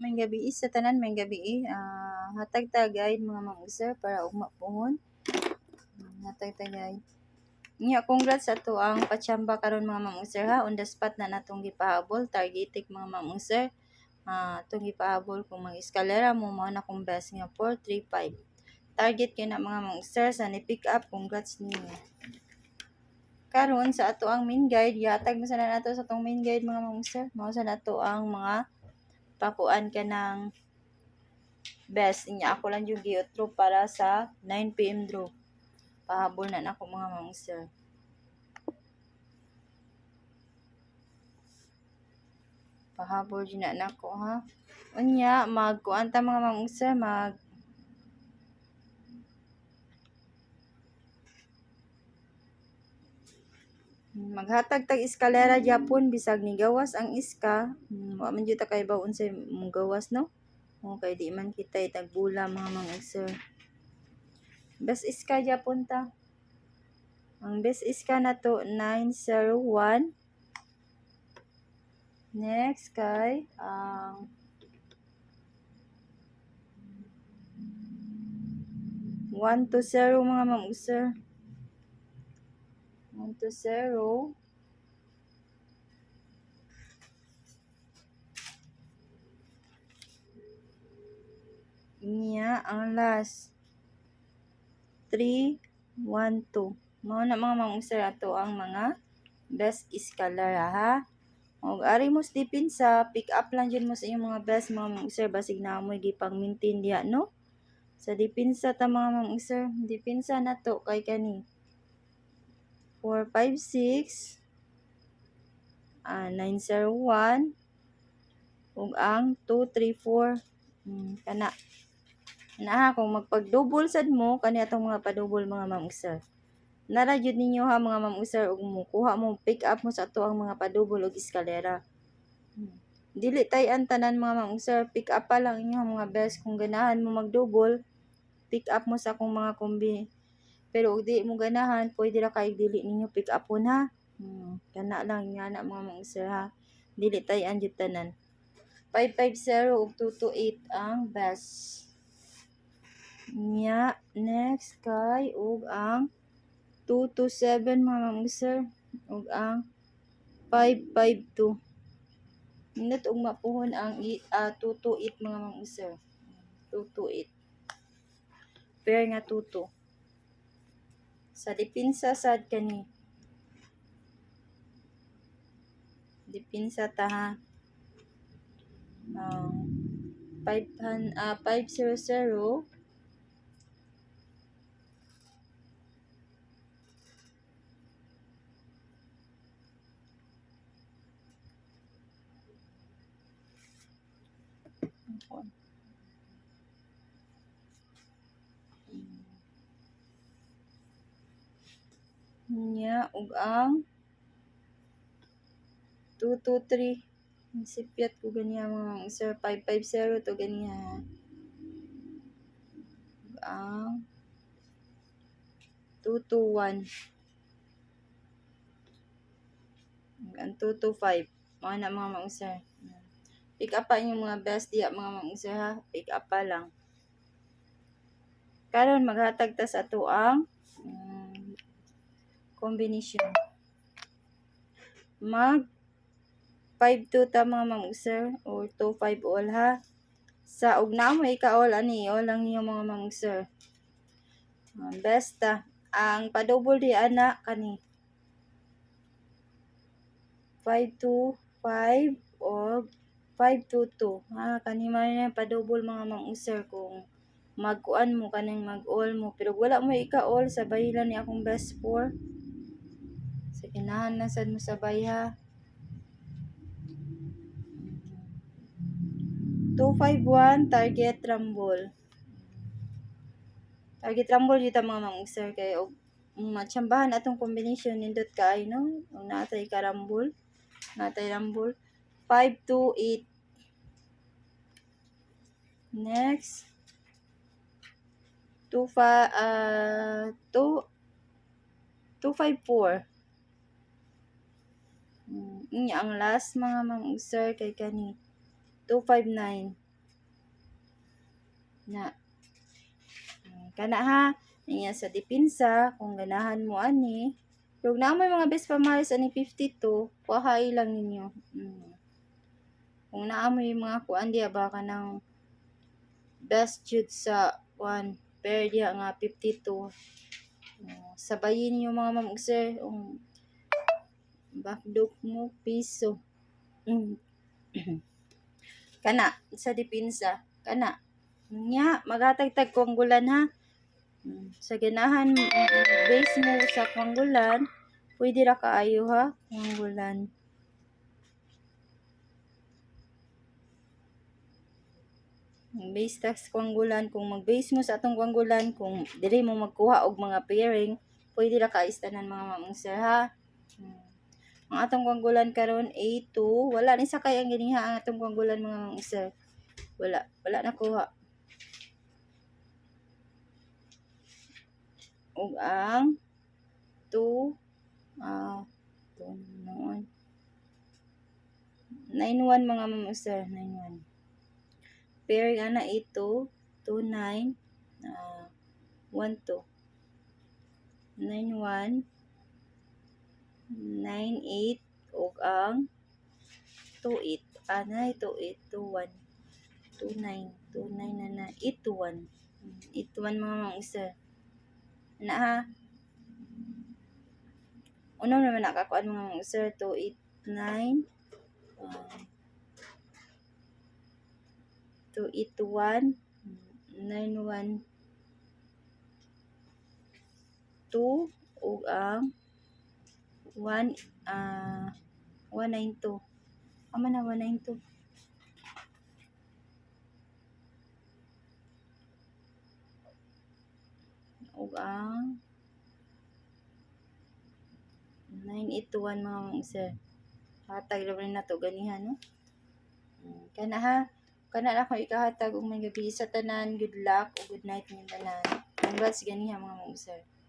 May gabi sa tanan, may gabi hatag tagay mga sir para ugma puhon. Hatag tagay. Nya congrats sa to ang pachamba karon mga sir ha, on the spot na natong gipahabol, targetic mga sir. Itong gipahabol kung mag-eskalera mo na kung best nga 435. Target kay na mga sir sa ni pick up, congrats ninyo. Karon sa ato ang main guide, yatag mo sana nato sa tong main guide mga sir. Mao sa nato ang mga pakuan ka ng best. Inya ako lang yung giotro para sa 9 PM draw. Pahabol na nako mga sir. Pahabol din na nako ha. Unya magkuan ta mga sir, maghatag tag eskalera gyapon bisag ni gawas ang iska. Wa man jud ta kay bawon sa mong gawas no. Okay, di man kita tagbula mga sir. Best iska gyapon ta. Ang best iska na to 901. Next kay ang 120 mga sir. 120. Inya ang last 312. Mao na mga sir ato ang mga best escalara ha. Og ari mo dipinsa, pick up lang dyan mo sa inyong mga best mga sir, basig na mo gipang maintain diha no. Sa dipinsa ta mga sir, dipinsa na to kay kani 456 901 ug ang 234 kana na kung magpag-double sad mo kani atong mga pa-double mga sir. Nara jud ninyo ha mga sir, ug mukuha mo pick up mo sa ato ang mga pa-double ug eskalera. Dili tay-an tanan mga sir, pick up pa lang inyo mga best. Kung ganahan mo mag-double, pick up mo sa akong mga kombi. Pero ug di mo ganahan, pwede ra kay dili ninyo pick up ha. Kana lang nga na mga sir ha. Dili tay-an jud tanan. 550 ug 228 ang best. Nya next kay ug ang 227 mga sir ug ang 552. Minut ug mapuhon ang 228 mga sir. 228. Pair nga 22. Sa dipinsa sad kani. Dipinsa ta ha. 500 nya ug ang 223. Sipiat ko ganiya mga sir, 550 to ganiya. Ang 221. Ang 225. Mga na mga sir. Pick up pa yung mga best diya mga sir ha. Pick up pa lang. Karon maghatag ta sa ato ang combination. Mag 5-2 ta mga sir or 2-5 all ha. Sa ug na mo ika-all ani all lang niyo mga sir. Best ta. Ang pa-double di ana kani 5-2-5 o 5-2-2 ha, kani man na pa-double mga sir kung magkuan mo kaning mag-all mo, pero wala mo ika-all, sabay lang ni akong best 4 sa kinahan na sad mo sabay ha. 251 target rumble dito mga sir kay og matsambahan atong combination nindot kay no, ug natay ka rumble, natay rumble 528. Next 254. Inya ang last mga sir kay kani 259. Na kana ha, niya sa dipinsa kung ganahan mo ani. Kung na may mga best pamaris ani 52, kuhay lang ninyo. Kung naamoy mga kuan diya baka ng best jud sa one pair diya nga 52. Sabayin niyo mga ma'am ug sir, bakdok mo piso. Kana sa dipinsa, kana nya magatagtag kwanggulan ha. Sa ganahan base mo sa kwanggulan, pwede ra kaayo ha, kwanggulan. Base tax kwanggulan, kung mag-base mo sa atong kwanggulan, kung dili mo magkuha og mga pairing, pwede ra ka istanan mga mamong sir ha. Ang atong kwanggulan karon A2, wala ni sakay ang ganiha ang atong kwanggulan mga mamong sir. Wala nakuha. Ug ang 2 noon 91 mga mamong sir, 91. Pairing ana 82, 29, 12, 91, 98, ug ang 28. Anay 28, 21, 29, 29 na 81. 81 mga mamong sir. Na ha. Uno naman nakakuan mga mamong sir, 289, 281, 91, 2, ug ang 192. Ama na 192. Ug ang 981 mga mamong sir. Hatag lang na to ganihan no. Kana ha. Kana na ko ikahatag og may gabi sa tanan. Good luck o good night niyo tanan. Congrats ganiha mga mamong sir.